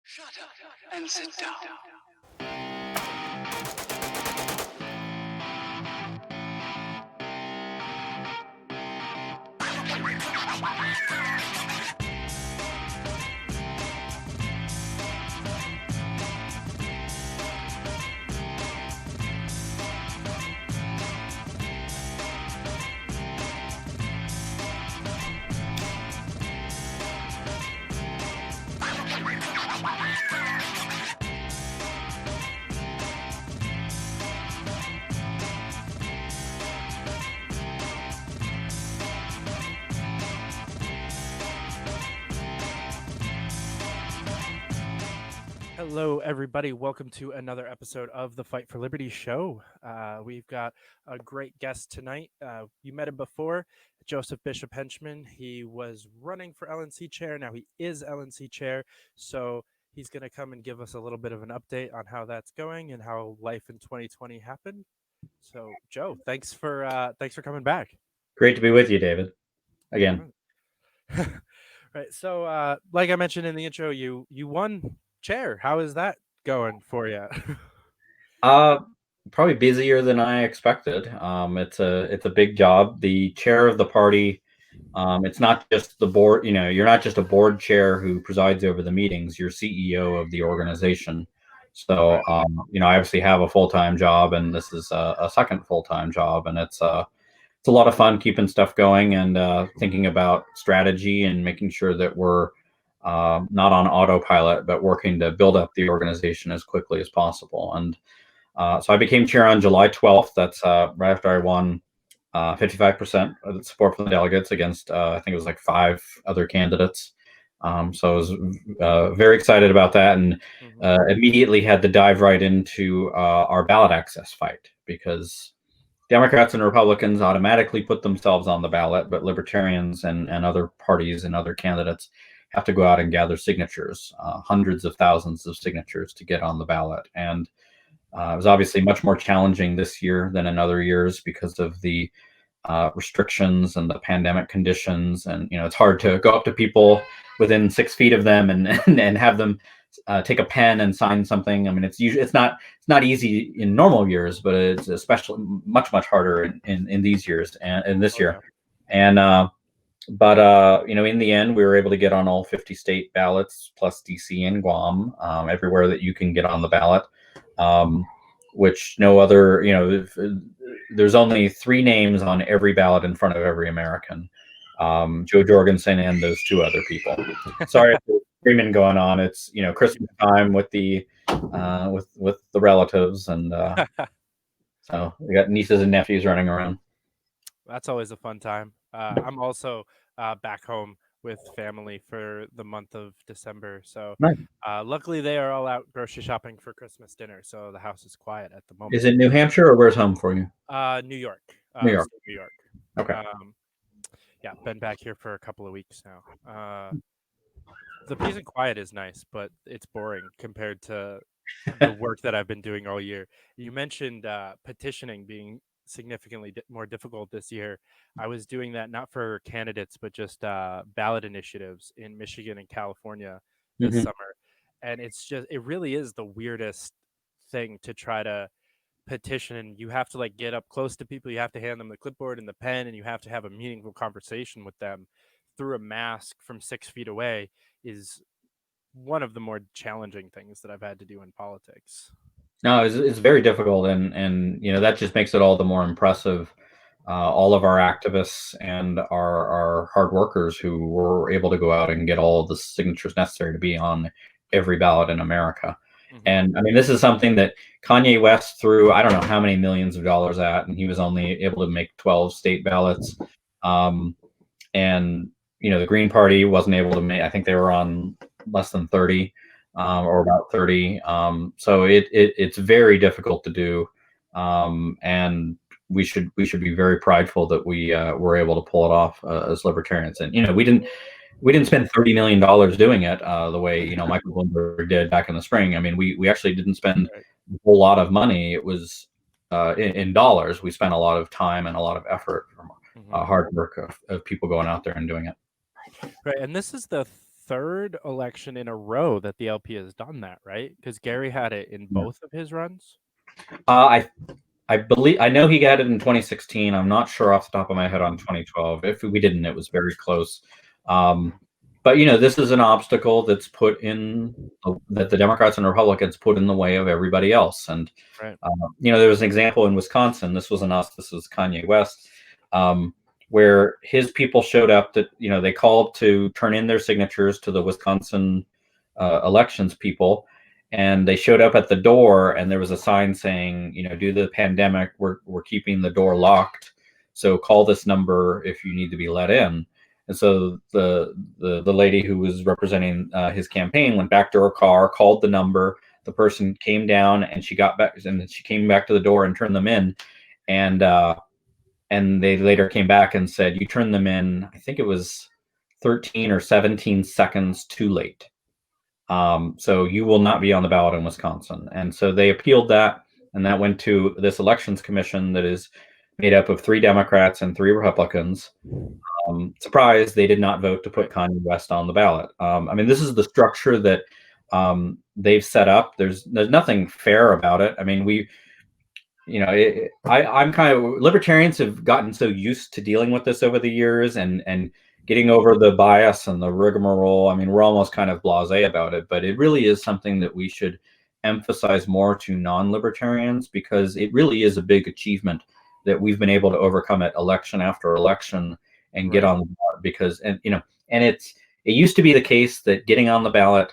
Shut up and sit down. Hello, everybody. Welcome to another episode of the Fight for Liberty show. We've got a great guest tonight. You met him before, Joseph Bishop-Henchmen. He was running for LNC chair. Now he is LNC chair. So he's going to come and give us a little bit of an update on how that's going and how life in 2020 happened. So, Joe, thanks for coming back. Great to be with you, David. Again. Right. So, like I mentioned in the intro, you won chair. How is that going for you? Probably busier than I expected. It's a big job. The chair of the party. It's not just the board. You're not just a board chair who presides over the meetings. You're CEO of the organization. So, I obviously have a full-time job, and this is a second full-time job, and it's a lot of fun keeping stuff going and thinking about strategy and making sure that we're not on autopilot, but working to build up the organization as quickly as possible. And so I became chair on July 12th. That's right after I won 55% of the support from the delegates against, I think it was like 5 other candidates. So I was very excited about that, and immediately had to dive right into our ballot access fight, because Democrats and Republicans automatically put themselves on the ballot, but Libertarians and other parties and other candidates have to go out and gather signatures, hundreds of thousands of signatures to get on the ballot. And it was obviously much more challenging this year than in other years because of the restrictions and the pandemic conditions. And, it's hard to go up to people within 6 feet of them and have them take a pen and sign something. I mean, it's not easy in normal years, but it's especially much harder in these years and in this year. And but in the end, we were able to get on all 50 state ballots plus DC and Guam, everywhere that you can get on the ballot, which no other. There's only 3 names on every ballot in front of every American. Joe Jorgensen and those 2 other people. Sorry if there's screaming going on. It's Christmas time with the with the relatives, and so we got nieces and nephews running around. That's always a fun time. I'm also back home with family for the month of December. So Nice. Luckily they are all out grocery shopping for Christmas dinner. So the house is quiet at the moment. Is it New Hampshire, or where's home for you? New York. New York. New York. Okay. Yeah, been back here for a couple of weeks now. The peace and quiet is nice, but it's boring compared to the work that I've been doing all year. You mentioned petitioning being significantly more difficult this year. I was doing that not for candidates, but just ballot initiatives in Michigan and California this summer. And it really is the weirdest thing to try to petition, and you have to like get up close to people. You have to hand them the clipboard and the pen, and you have to have a meaningful conversation with them through a mask from 6 feet away is one of the more challenging things that I've had to do in politics. No, it's very difficult, and that just makes it all the more impressive. All of our activists and our hard workers who were able to go out and get all of the signatures necessary to be on every ballot in America. And I mean, this is something that Kanye West threw, I don't know how many millions of dollars at, and he was only able to make 12 state ballots. And the Green Party wasn't able to make, I think they were on less than 30. Or about 30. So it's very difficult to do, and we should be very prideful that we were able to pull it off as libertarians. And we didn't spend $30 million doing it the way Michael Bloomberg did back in the spring. I mean, we actually didn't spend a whole lot of money. It was in dollars. We spent a lot of time and a lot of effort from hard work of people going out there and doing it. Right, and this is the third election in a row that the LP has done that, right? Because Gary had it in both of his runs. I believe I know he got it in 2016. I'm not sure off the top of my head on 2012. If we didn't, it was very close. But this is an obstacle that's put in that the Democrats and Republicans put in the way of everybody else. And Right. there was an example in Wisconsin. This wasn't us. This was Kanye West, where his people showed up. That they called to turn in their signatures to the Wisconsin elections people. And they showed up at the door, and there was a sign saying, due to the pandemic, we're keeping the door locked. So call this number if you need to be let in. And so the lady who was representing his campaign went back to her car, called the number. The person came down, and she got back, and she came back to the door and turned them in. And they later came back and said, you turned them in, I think it was 13 or 17 seconds too late. So you will not be on the ballot in Wisconsin. And so they appealed that, and that went to this elections commission that is made up of 3 Democrats and 3 Republicans. Surprise, they did not vote to put Kanye West on the ballot. This is the structure that they've set up. There's nothing fair about it. I'm kind of, libertarians have gotten so used to dealing with this over the years and getting over the bias and the rigmarole. We're almost kind of blasé about it, but it really is something that we should emphasize more to non-libertarians, because it really is a big achievement that we've been able to overcome it election after election and get on the ballot. Because it used to be the case that getting on the ballot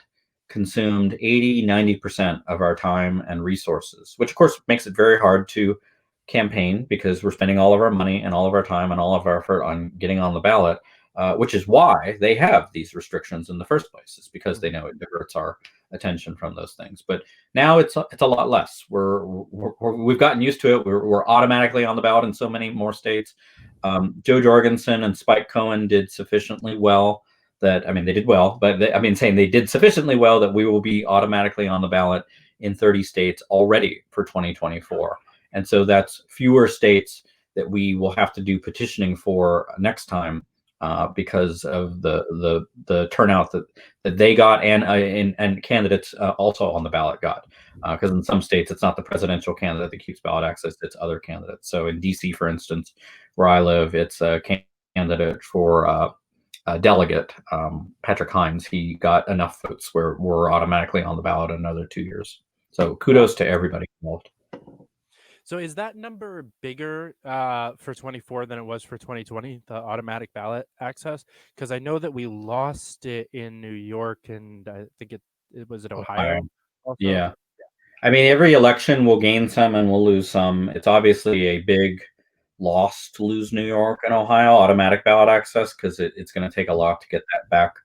consumed 80-90% of our time and resources, which of course makes it very hard to campaign, because we're spending all of our money and all of our time and all of our effort on getting on the ballot, which is why they have these restrictions in the first place. It's because they know it diverts our attention from those things. But now it's a lot less. We've gotten used to it. We're automatically on the ballot in so many more states. Joe Jorgensen and Spike Cohen did sufficiently well that, they did well, but saying they did sufficiently well that we will be automatically on the ballot in 30 states already for 2024. And so that's fewer states that we will have to do petitioning for next time, because of the turnout that they got and candidates also on the ballot got. Because in some states, it's not the presidential candidate that keeps ballot access, it's other candidates. So in DC, for instance, where I live, it's a candidate for delegate, Patrick Hines. He got enough votes where we're automatically on the ballot another 2 years. So kudos to everybody involved. So is that number bigger for 24 than it was for 2020, the automatic ballot access? Because I know that we lost it in New York, and I think it was in Ohio. Also. Yeah. Every election will gain some and we'll lose some. It's obviously a big loss to lose New York and Ohio automatic ballot access, because it's going to take a lot to get that back.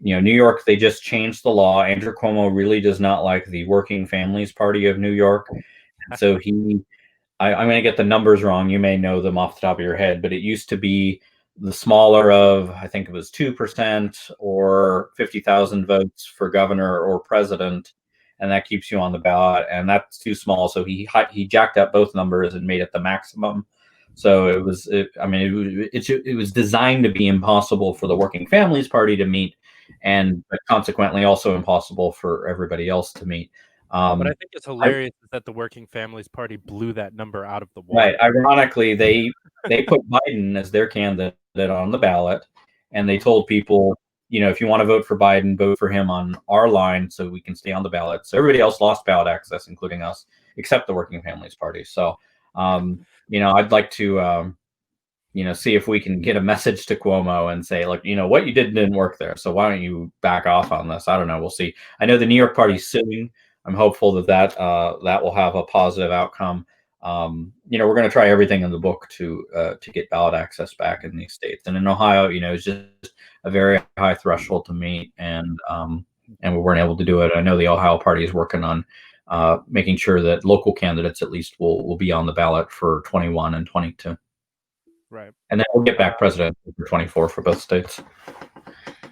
New York, they just changed the law. Andrew Cuomo really does not like the Working Families Party of New York. And so I'm going to get the numbers wrong. You may know them off the top of your head, but it used to be the smaller of, I think it was 2% or 50,000 votes for governor or president, and that keeps you on the ballot. And that's too small, so he jacked up both numbers and made it the maximum. So it was designed to be impossible for the Working Families Party to meet, and consequently also impossible for everybody else to meet. But I think it's hilarious that the Working Families Party blew that number out of the water. Right. Ironically, they put Biden as their candidate on the ballot, and they told people, if you want to vote for Biden, vote for him on our line so we can stay on the ballot. So everybody else lost ballot access, including us, except the Working Families Party. So, I'd like to, see if we can get a message to Cuomo and say, like, what you didn't work there. So why don't you back off on this? I don't know. We'll see. I know the New York party's suing. I'm hopeful that will have a positive outcome. We're going to try everything in the book to get ballot access back in these states. And in Ohio, it's just a very high threshold to meet, and we weren't able to do it. I know the Ohio party is working on making sure that local candidates at least will be on the ballot for 21 and 22. Right. And then we'll get back president for 24 for both states.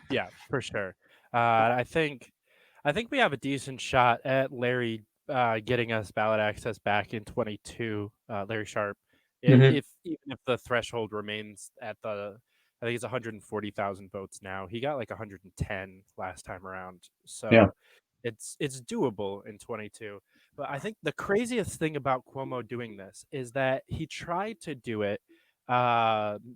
Yeah, for sure. I think we have a decent shot at Larry getting us ballot access back in 22, Larry Sharp, even if the threshold remains at the I think it's 140,000 votes now. He got like 110 last time around. So Yeah. it's doable in 22. But I think the craziest thing about Cuomo doing this is that he tried to do it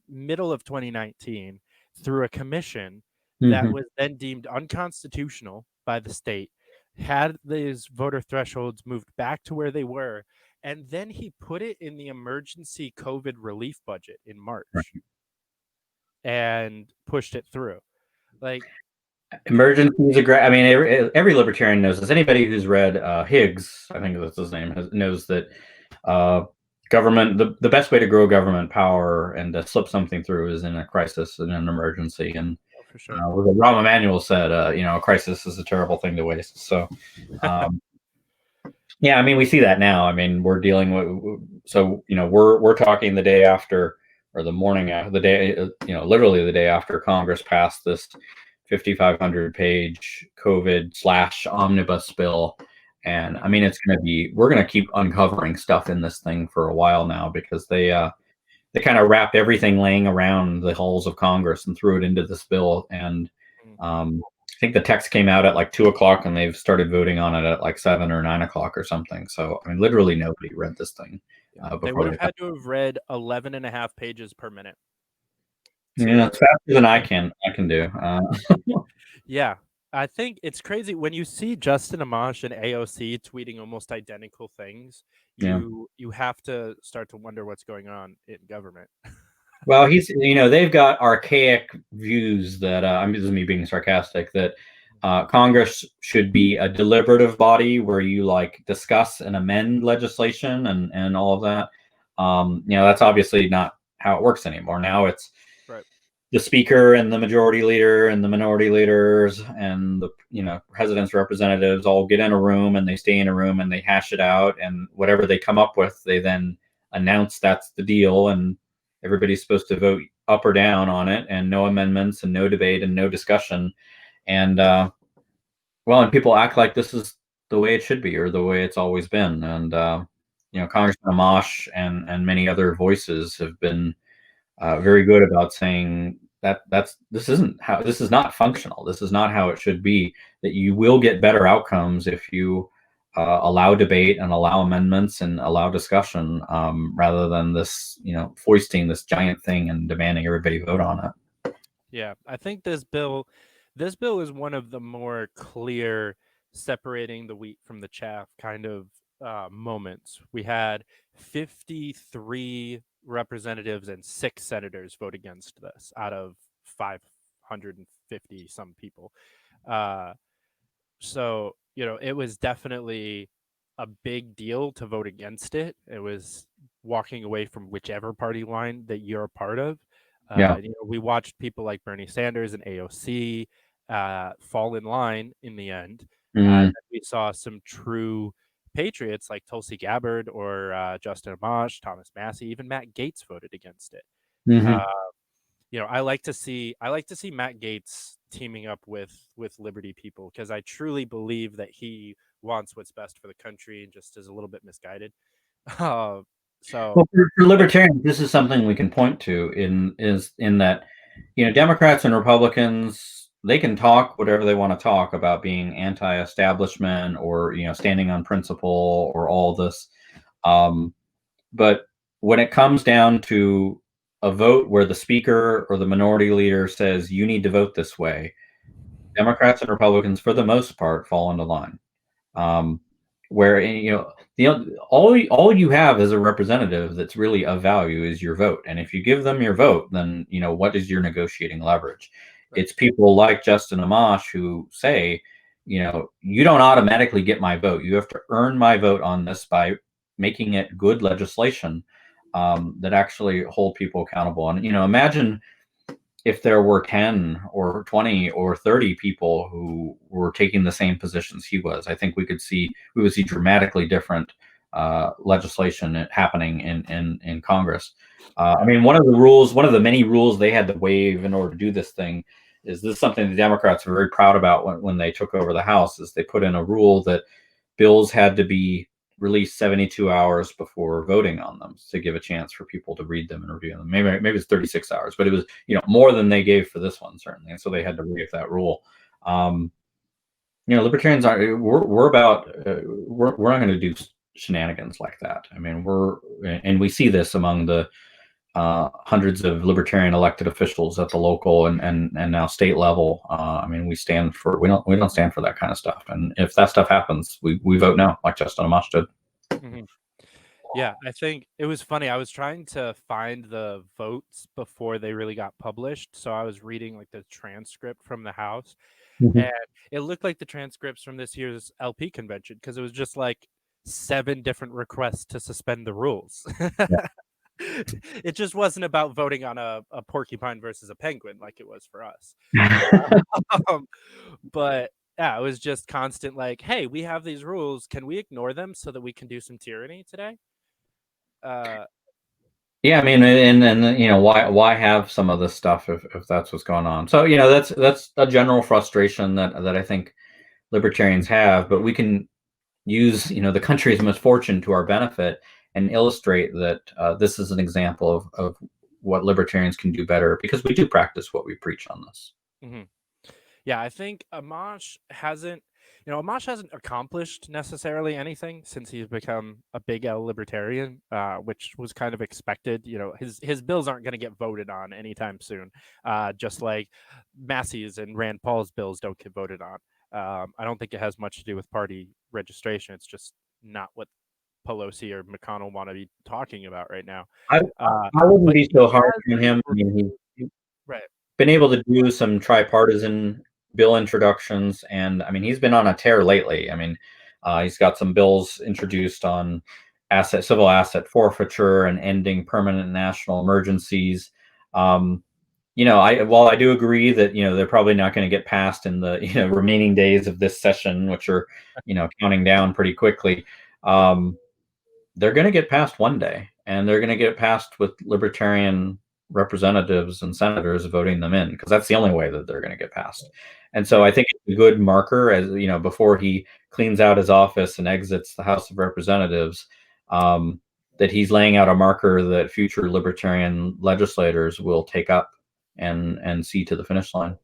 middle of 2019 through a commission that was then deemed unconstitutional by the state, had these voter thresholds moved back to where they were, and then he put it in the emergency COVID relief budget in March and pushed it through. Like, Emergency is a great. I mean, every libertarian knows this. Anybody who's read Higgs, I think that's his name, knows that government, the best way to grow government power and to slip something through is in a crisis, in an emergency. And for sure. what Rahm Emanuel said, a crisis is a terrible thing to waste. So, yeah, I mean, we see that now. I mean, we're dealing with, so, we're talking the day after, or the morning after, the day, literally the day after Congress passed this 5,500 page COVID/omnibus bill. And I mean, we're going to keep uncovering stuff in this thing for a while now, because they kind of wrapped everything laying around the halls of Congress and threw it into this bill. And I think the text came out at like 2:00, and they've started voting on it at like 7 or 9 o'clock or something. So, I mean, literally nobody read this thing. They would have had to have read 11 and a half pages per minute. Yeah, it's faster than I can do. Yeah, I think it's crazy when you see Justin Amash and AOC tweeting almost identical things. You have to start to wonder what's going on in government. Well, they've got archaic views that this is me being sarcastic, that Congress should be a deliberative body where you discuss and amend legislation and all of that. That's obviously not how it works anymore. Now it's the speaker and the majority leader and the minority leaders and the president's representatives all get in a room, and they stay in a room and they hash it out, and whatever they come up with, they then announce that's the deal, and everybody's supposed to vote up or down on it, and no amendments and no debate and no discussion. And and people act like this is the way it should be, or the way it's always been. And Congressman Amash and many other voices have been very good about saying that this is not functional. This is not how it should be. That you will get better outcomes if you allow debate and allow amendments and allow discussion, rather than this, foisting this giant thing and demanding everybody vote on it. Yeah, I think this bill is one of the more clear separating the wheat from the chaff kind of moments. We had 53 representatives and 6 senators vote against this out of 550 some people. So, it was definitely a big deal to vote against it. It was walking away from whichever party line that you're a part of. We watched people like Bernie Sanders and AOC fall in line in the end. We saw some true patriots like Tulsi Gabbard or Justin Amash, Thomas Massey, even Matt Gaetz voted against it. I like to see Matt Gaetz teaming up with Liberty people, because I truly believe that he wants what's best for the country and just is a little bit misguided. So for libertarians, this is something we can point to in that, Democrats and Republicans, they can talk whatever they want to talk about, being anti-establishment or standing on principle or all this, but when it comes down to a vote where the speaker or the minority leader says you need to vote this way, Democrats and Republicans, for the most part, fall into line. Where all you have as a representative that's really of value is your vote, and if you give them your vote, then what is your negotiating leverage? It's people like Justin Amash who say, you don't automatically get my vote. You have to earn my vote on this by making it good legislation that actually hold people accountable. And imagine if there were 10 or 20 or 30 people who were taking the same positions he was. I think we would see dramatically different legislation happening in Congress. I mean, one of the many rules they had to waive in order to do this thing is something the Democrats were very proud about when they took over the House, is they put in a rule that bills had to be released 72 hours before voting on them to give a chance for people to read them and review them. Maybe it's 36 hours, but it was, more than they gave for this one, certainly. And so they had to waive that rule. Libertarians we're about, we're not going to do shenanigans like that. I mean, and we see this among the hundreds of libertarian elected officials at the local and now state level. I mean, we don't stand for that kind of stuff. And if that stuff happens, we vote no, like Justin Amash did. Mm-hmm. Yeah, I think it was funny. I was trying to find the votes before they really got published. So I was reading like the transcript from the House, and it looked like the transcripts from this year's LP convention because it was just like 7 different requests to suspend the rules. It just wasn't about voting on a porcupine versus a penguin like it was for us. But yeah, it was just constant like, hey, we have these rules. Can we ignore them so that we can do some tyranny today? Yeah, I mean, and why have some of this stuff if that's what's going on? So that's a general frustration that I think libertarians have, but we can use the country's misfortune to our benefit and illustrate that this is an example of what libertarians can do better because we do practice what we preach on this. Mm-hmm. Yeah, I think Amash hasn't accomplished necessarily anything since he's become a big L libertarian, which was kind of expected. His bills aren't going to get voted on anytime soon, just like Massey's and Rand Paul's bills don't get voted on. I don't think it has much to do with party registration. It's just not what Pelosi or McConnell want to be talking about right now. I wouldn't be so hard on him. I mean, he's right. been able to do some tripartisan bill introductions, and I mean, he's been on a tear lately. I mean, he's got some bills introduced on civil asset forfeiture and ending permanent national emergencies. While I do agree that they're probably not going to get passed in the remaining days of this session, which are counting down pretty quickly. They're going to get passed one day, and they're going to get passed with libertarian representatives and senators voting them in, because that's the only way that they're going to get passed. And so I think it's a good marker, as before he cleans out his office and exits the House of Representatives, that he's laying out a marker that future libertarian legislators will take up and see to the finish line.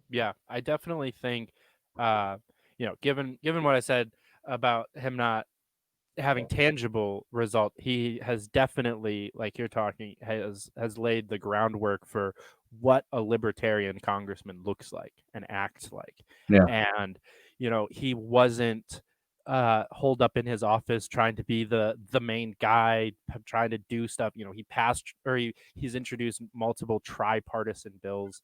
Yeah, I definitely think, given what I said about him not having tangible result, he has definitely, like you're talking, has laid the groundwork for what a libertarian congressman looks like and acts like. Yeah. And he wasn't holed up in his office trying to be the main guy, trying to do stuff. He passed, or he's introduced multiple tripartisan bills.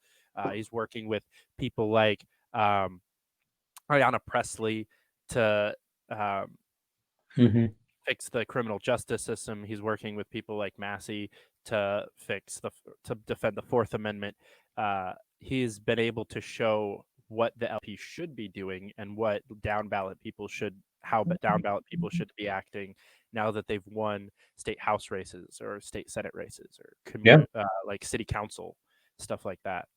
He's working with people like Ayanna Pressley to fix the criminal justice system. He's working with people like Massey to defend the Fourth Amendment. He's been able to show what the LP should be doing and what how down ballot people should be acting now that they've won state house races or state senate races or like city council stuff like that.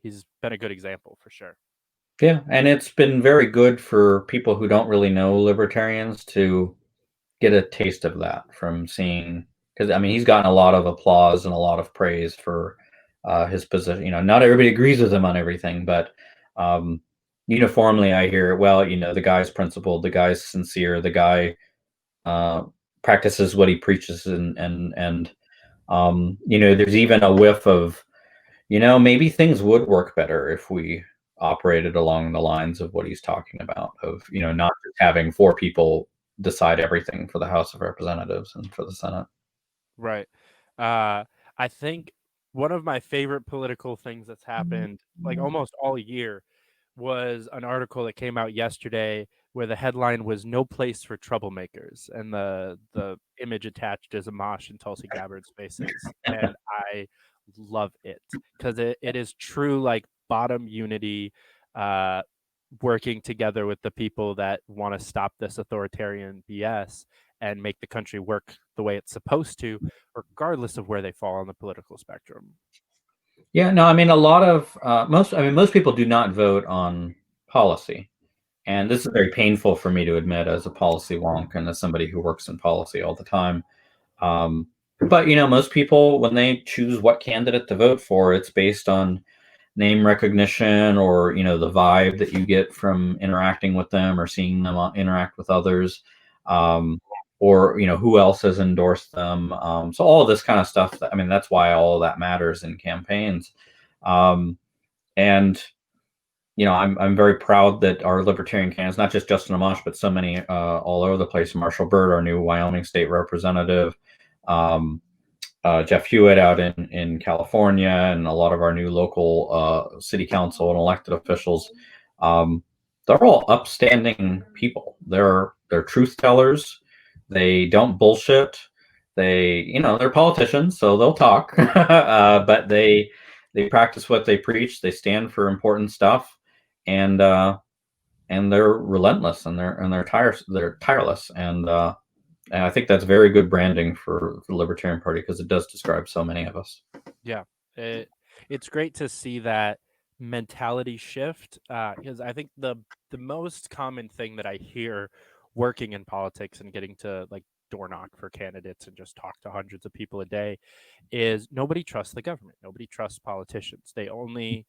He's been a good example for sure. Yeah, and it's been very good for people who don't really know libertarians to get a taste of that from seeing, because I mean, he's gotten a lot of applause and a lot of praise for his position. Not everybody agrees with him on everything, but uniformly I hear, well, the guy's principled, the guy's sincere, the guy practices what he preaches, and there's even a whiff of, maybe things would work better if we operated along the lines of what he's talking about, of not just having 4 people decide everything for the House of Representatives and for the Senate. Right. I think one of my favorite political things that's happened like almost all year was an article that came out yesterday where the headline was "No Place for Troublemakers," and the image attached is Amash and Tulsi Gabbard's faces. And I love it because it is true, like, bottom unity, working together with the people that want to stop this authoritarian BS and make the country work the way it's supposed to, regardless of where they fall on the political spectrum. Yeah, no, I mean, a lot of most people do not vote on policy. And this is very painful for me to admit as a policy wonk and as somebody who works in policy all the time. But most people, when they choose what candidate to vote for, it's based on name recognition or the vibe that you get from interacting with them or seeing them interact with others, or who else has endorsed them. So all of this kind of stuff. That's why all of that matters in campaigns. And I'm very proud that our Libertarian candidates, not just Justin Amash, but so many all over the place. Marshall Byrd, our new Wyoming state representative, Jeff Hewitt out in California, and a lot of our new local city council and elected officials. They're all upstanding people. They're truth tellers. They don't bullshit. They're politicians, so they'll talk, but they practice what they preach. They stand for important stuff, and they're relentless, and they're tireless, and I think that's very good branding for the Libertarian Party, because it does describe so many of us. Yeah, it's great to see that mentality shift, because I think the most common thing that I hear working in politics and getting to like door knock for candidates and just talk to hundreds of people a day is nobody trusts the government. Nobody trusts politicians. They only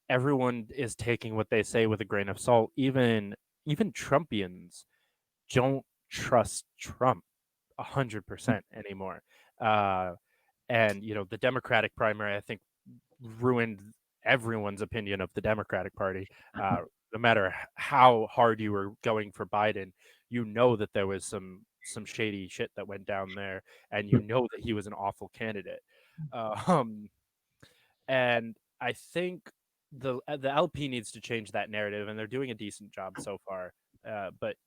everyone is taking what they say with a grain of salt. Even Trumpians don't trust Trump 100% anymore. And the Democratic primary, I think, ruined everyone's opinion of the Democratic Party. No matter how hard you were going for Biden, that there was some shady shit that went down there, and that he was an awful candidate. And I think the LP needs to change that narrative, and they're doing a decent job so far. But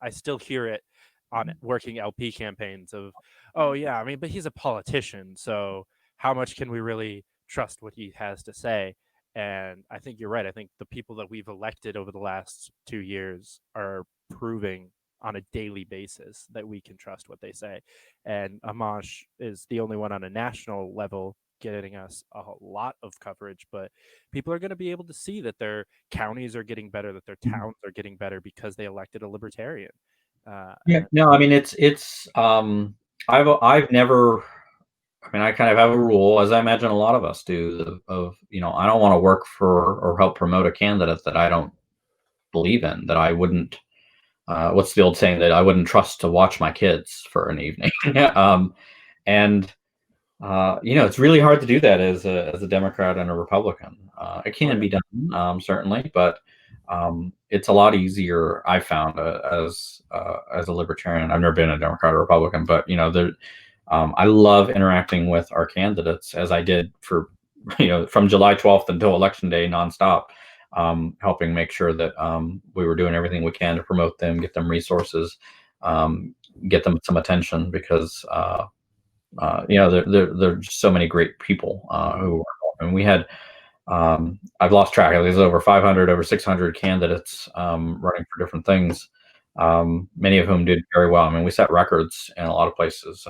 I still hear it on working LP campaigns of, oh yeah, but he's a politician, so how much can we really trust what he has to say? And I think you're right. I think the people that we've elected over the last 2 years are proving on a daily basis that we can trust what they say. And Amash is the only one on a national level getting us a lot of coverage, but people are going to be able to see that their counties are getting better, that their towns are getting better because they elected a libertarian. I've never, I kind of have a rule, as I imagine a lot of us do, of I don't want to work for or help promote a candidate that I don't believe in, that I wouldn't, what's the old saying, that I wouldn't trust to watch my kids for an evening. And it's really hard to do that as a Democrat and a Republican. It can be done, certainly, but it's a lot easier, I found, as a Libertarian. I've never been a Democrat or Republican, but I love interacting with our candidates, as I did for from July 12th until Election Day nonstop, helping make sure that we were doing everything we can to promote them, get them resources, get them some attention, because there are so many great people who are, and we had, I've lost track. There's over 500, over 600 candidates running for different things. Many of whom did very well. We set records in a lot of places.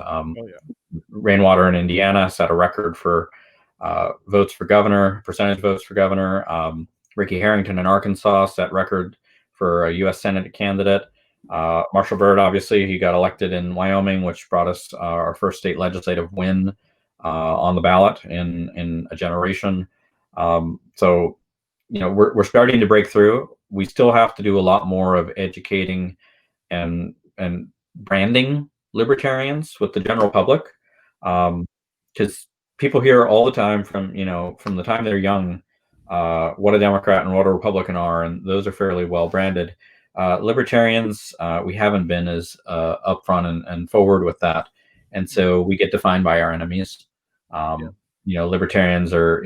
Rainwater in Indiana set a record for votes for governor, percentage votes for governor. Ricky Harrington in Arkansas set record for a U.S. Senate candidate. Marshall Byrd, obviously, he got elected in Wyoming, which brought us our first state legislative win on the ballot in a generation. So, we're starting to break through. We still have to do a lot more of educating and branding libertarians with the general public, because people hear all the time from the time they're young what a Democrat and what a Republican are, and those are fairly well branded. Libertarians, we haven't been as upfront and forward with that, and so we get defined by our enemies. Libertarians are,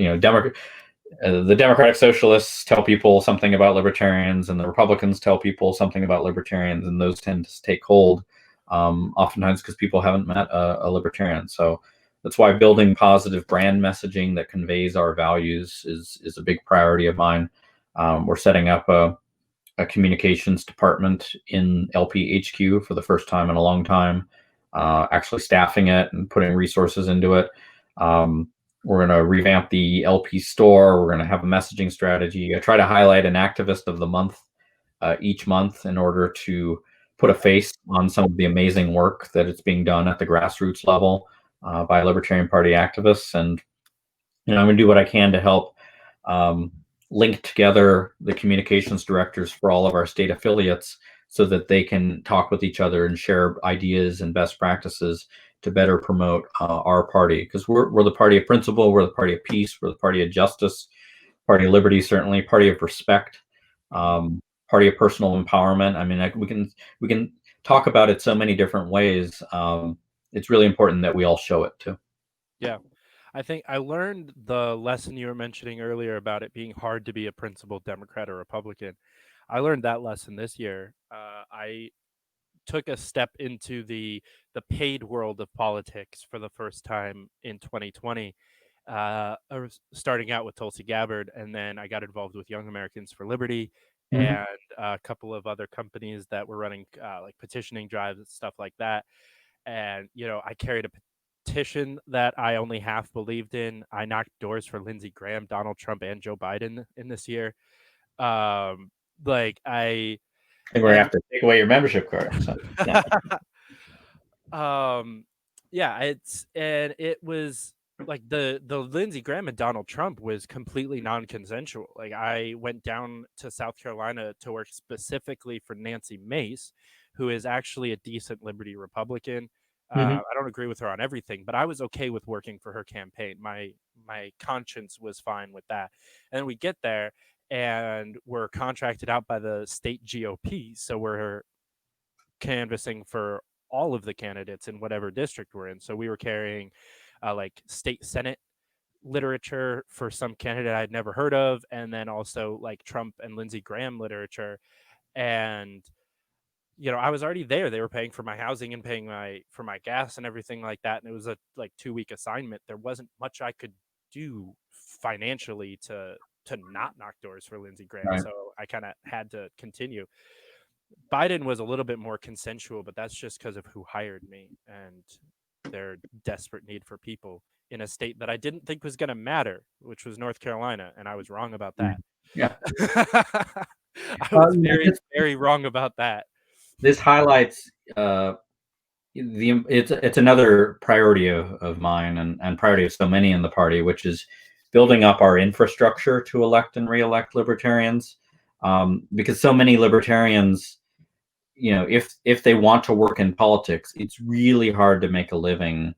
the Democratic Socialists tell people something about libertarians, and the Republicans tell people something about libertarians, and those tend to take hold, oftentimes because people haven't met a libertarian. So that's why building positive brand messaging that conveys our values is a big priority of mine. We're setting up a communications department in LPHQ for the first time in a long time, actually staffing it and putting resources into it. We're going to revamp the LP store. We're going to have a messaging strategy. I try to highlight an activist of the month each month in order to put a face on some of the amazing work that is being done at the grassroots level by Libertarian Party activists. And I'm going to do what I can to help link together the communications directors for all of our state affiliates so that they can talk with each other and share ideas and best practices to better promote our party, because we're the party of principle, we're the party of peace, we're the party of justice, party of liberty, certainly, party of respect, party of personal empowerment. I mean, we can talk about it so many different ways. It's really important that we all show it too. Yeah. I think I learned the lesson you were mentioning earlier about it being hard to be a principled Democrat or Republican. I learned that lesson this year. I took a step into the paid world of politics for the first time in 2020. I was starting out with Tulsi Gabbard, and then I got involved with Young Americans for Liberty and a couple of other companies that were running like petitioning drives and stuff like that. And I carried a petition that I only half believed in. I knocked doors for Lindsey Graham, Donald Trump, and Joe Biden in this year. Like I think we're gonna have to take away your membership card. So, yeah, it was like the Lindsey Graham and Donald Trump was completely non-consensual. Like I went down to South Carolina to work specifically for Nancy Mace, who is actually a decent Liberty Republican. I don't agree with her on everything, but I was okay with working for her campaign. My conscience was fine with that. And then we get there, and we're contracted out by the state GOP, so we're canvassing for all of the candidates in whatever district we're in. So we were carrying like state Senate literature for some candidate I'd never heard of, and then also like Trump and Lindsey Graham literature. And I was already there. They were paying for my housing and paying for my gas and everything like that. And it was a like 2-week assignment. There wasn't much I could do financially to not knock doors for Lindsey Graham. Right. So I kind of had to continue. Biden was a little bit more consensual, but that's just because of who hired me and their desperate need for people in a state that I didn't think was going to matter, which was North Carolina. And I was wrong about that. Yeah. I was very, very wrong about that. This highlights it's another priority of mine and priority of so many in the party, which is building up our infrastructure to elect and re-elect libertarians, because so many libertarians, if they want to work in politics, it's really hard to make a living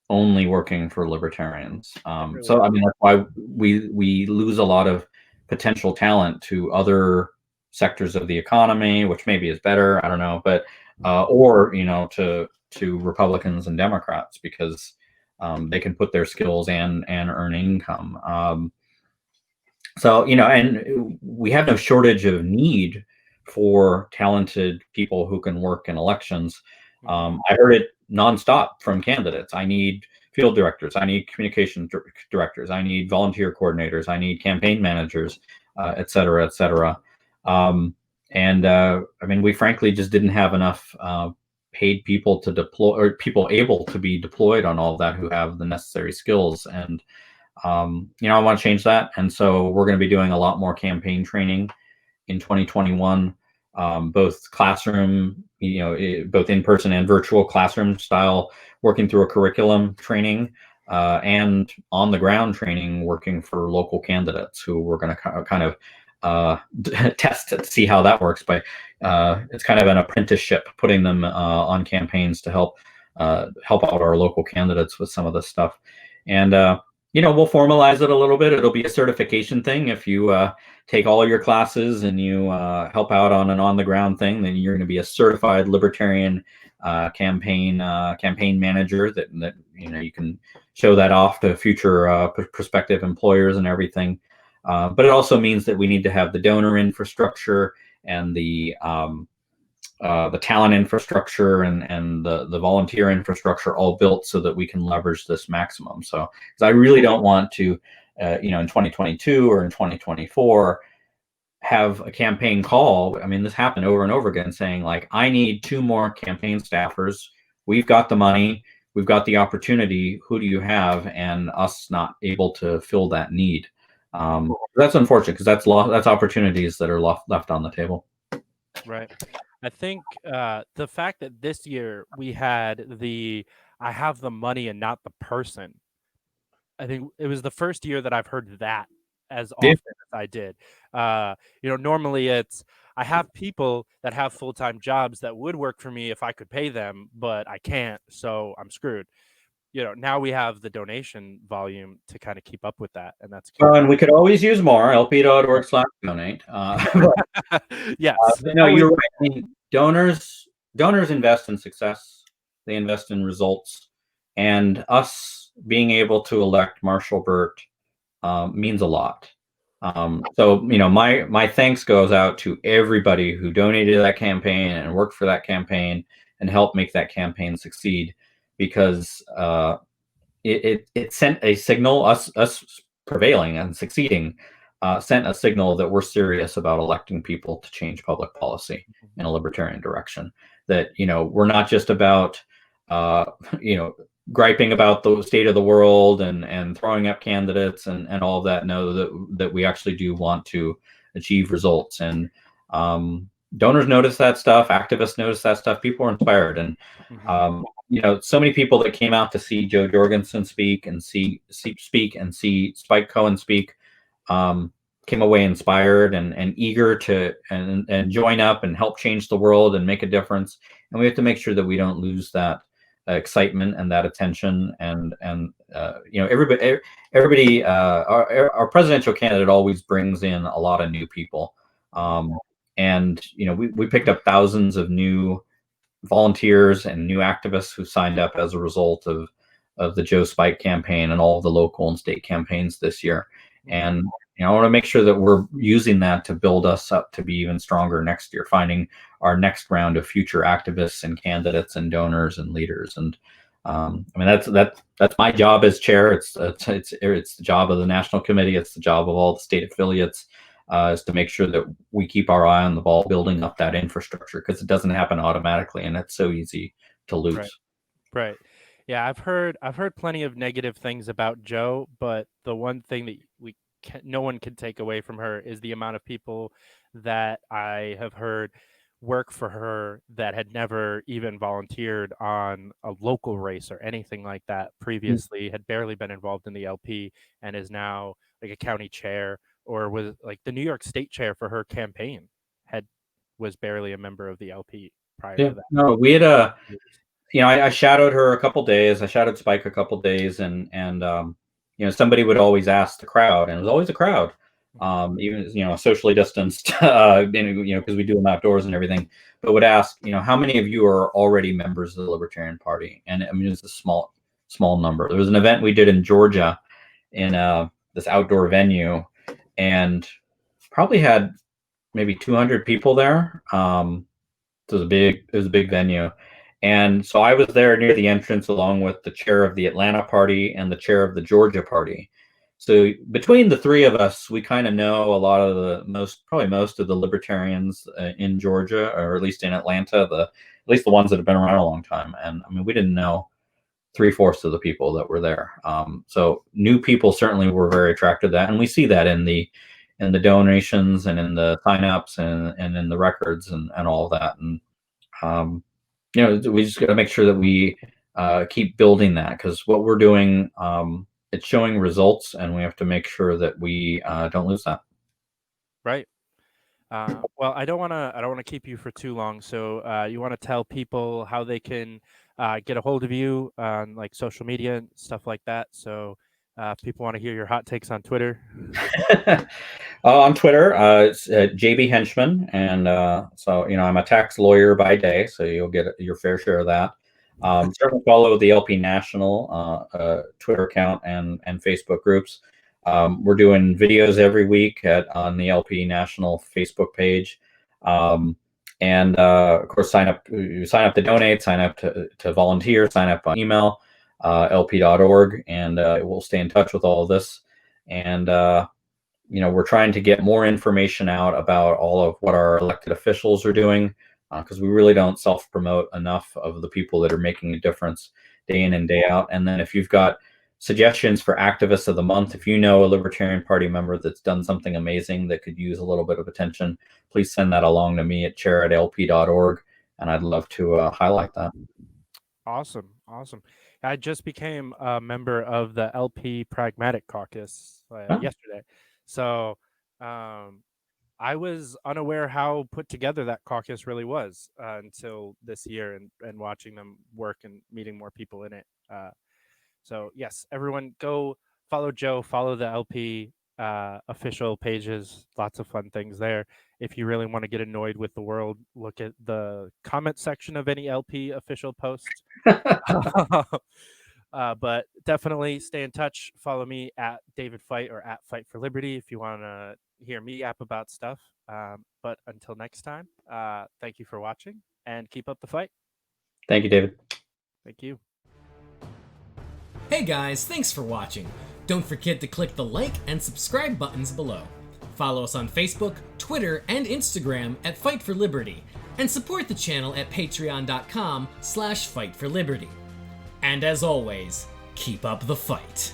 only working for libertarians. So I mean, that's why we lose a lot of potential talent to other sectors of the economy, which maybe is better, I don't know, but or to Republicans and Democrats, because they can put their skills and earn income. So and we have no shortage of need for talented people who can work in elections. I heard it nonstop from candidates. I need field directors, I need communication directors, I need volunteer coordinators, I need campaign managers, et cetera, et cetera. I mean, we frankly just didn't have enough paid people to deploy, or people able to be deployed on all of that who have the necessary skills. And, I want to change that. And so we're going to be doing a lot more campaign training in 2021, both classroom, both in-person and virtual classroom style, working through a curriculum training, and on the ground training, working for local candidates who we're going to kind of test to see how that works. But it's kind of an apprenticeship, putting them on campaigns to help out our local candidates with some of this stuff. And we'll formalize it a little bit. It'll be a certification thing. If you take all your classes and you help out on an on-the-ground thing, then you're going to be a certified libertarian campaign manager. That you can show that off to future prospective employers and everything. But it also means that we need to have the donor infrastructure and the talent infrastructure and the volunteer infrastructure all built so that we can leverage this maximum. So, because I really don't want to, in 2022 or in 2024, have a campaign call. I mean, this happened over and over again, saying like, I need 2 more campaign staffers. We've got the money. We've got the opportunity. Who do you have? And us not able to fill that need. That's unfortunate, because that's opportunities that are left on the table. Right. I think the fact that this year we had I have the money and not the person. I think it was the first year that I've heard that as Yeah. often as I did. Normally it's I have people that have full-time jobs that would work for me if I could pay them, but I can't, so I'm screwed. Now we have the donation volume to kind of keep up with that, and that's good. And we could always use more. lp.org/donate. Yes. You're right. I mean, donors invest in success. They invest in results, and us being able to elect Marshall Burt means a lot. So my thanks goes out to everybody who donated to that campaign and worked for that campaign and helped make that campaign succeed, because it sent a signal. Us prevailing and succeeding sent a signal that we're serious about electing people to change public policy in a libertarian direction. That we're not just about griping about the state of the world and throwing up candidates and all of that. No, that we actually do want to achieve results. And donors notice that stuff. Activists notice that stuff. People are inspired. And so many people that came out to see Joe Jorgensen speak and see Spike Cohen speak came away inspired and eager to and join up and help change the world and make a difference. And we have to make sure that we don't lose that excitement and that attention. And everybody our presidential candidate always brings in a lot of new people. And we picked up thousands of new volunteers and new activists who signed up as a result of the Joe Spike campaign and all of the local and state campaigns this year. And I want to make sure that we're using that to build us up to be even stronger next year, finding our next round of future activists and candidates and donors and leaders. And that's my job as chair. It's the job of the National Committee. It's the job of all the state affiliates, is to make sure that we keep our eye on the ball, building up that infrastructure, because it doesn't happen automatically, and it's so easy to lose. Right. Yeah, I've heard plenty of negative things about Joe, but the one thing that no one can take away from her is the amount of people that I have heard work for her that had never even volunteered on a local race or anything like that previously, had barely been involved in the LP, and is now like a county chair, or was like the New York State chair for her campaign, was barely a member of the LP prior to that. No, we had I shadowed her a couple days. I shadowed Spike a couple days, and somebody would always ask the crowd, and it was always a crowd, even socially distanced, because we do them outdoors and everything, but would ask, how many of you are already members of the Libertarian Party? And I mean, it's a small number. There was an event we did in Georgia in this outdoor venue, and probably had maybe 200 people there. It was a big venue. And so I was there near the entrance, along with the chair of the Atlanta party and the chair of the Georgia party. So between the three of us, we kind of know a lot of probably most of the libertarians in Georgia, or at least in Atlanta, at least the ones that have been around a long time. And I mean, we didn't know 3/4 of the people that were there. So new people certainly were very attracted to that. And we see that in the donations and in the signups and in the records and all of that. And, we just got to make sure that we keep building that, because what we're doing, it's showing results, and we have to make sure that we don't lose that. Right. Well, I don't want to keep you for too long. So you want to tell people how they can get a hold of you on like social media and stuff like that. So if people want to hear your hot takes on Twitter. On Twitter, it's JB-Henchmen, and so I'm a tax lawyer by day, so you'll get your fair share of that. Certainly follow the LP National Twitter account and Facebook groups. We're doing videos every week on the LP National Facebook page, and of course sign up to donate, sign up to volunteer, sign up on email, lp.org, and we'll stay in touch with all of this. And we're trying to get more information out about all of what our elected officials are doing, because we really don't self-promote enough of the people that are making a difference day in and day out. And then if you've got suggestions for activists of the month, if you know a Libertarian Party member that's done something amazing that could use a little bit of attention, please send that along to me at chair@lp.org, and I'd love to highlight that. Awesome. I just became a member of the LP Pragmatic Caucus yesterday. So I was unaware how put together that caucus really was until this year and watching them work and meeting more people in it. So yes, everyone go follow Joe, follow the LP official pages, lots of fun things there. If you really want to get annoyed with the world, look at the comment section of any LP official post. But definitely stay in touch. Follow me at David Fite or at Fight for Liberty if you want to hear me yap about stuff. But until next time, thank you for watching and keep up the fight. Thank you, David. Thank you. Hey guys, thanks for watching. Don't forget to click the like and subscribe buttons below. Follow us on Facebook, Twitter, and Instagram at Fight for Liberty, and support the channel at patreon.com/fightforliberty. And as always, keep up the fight.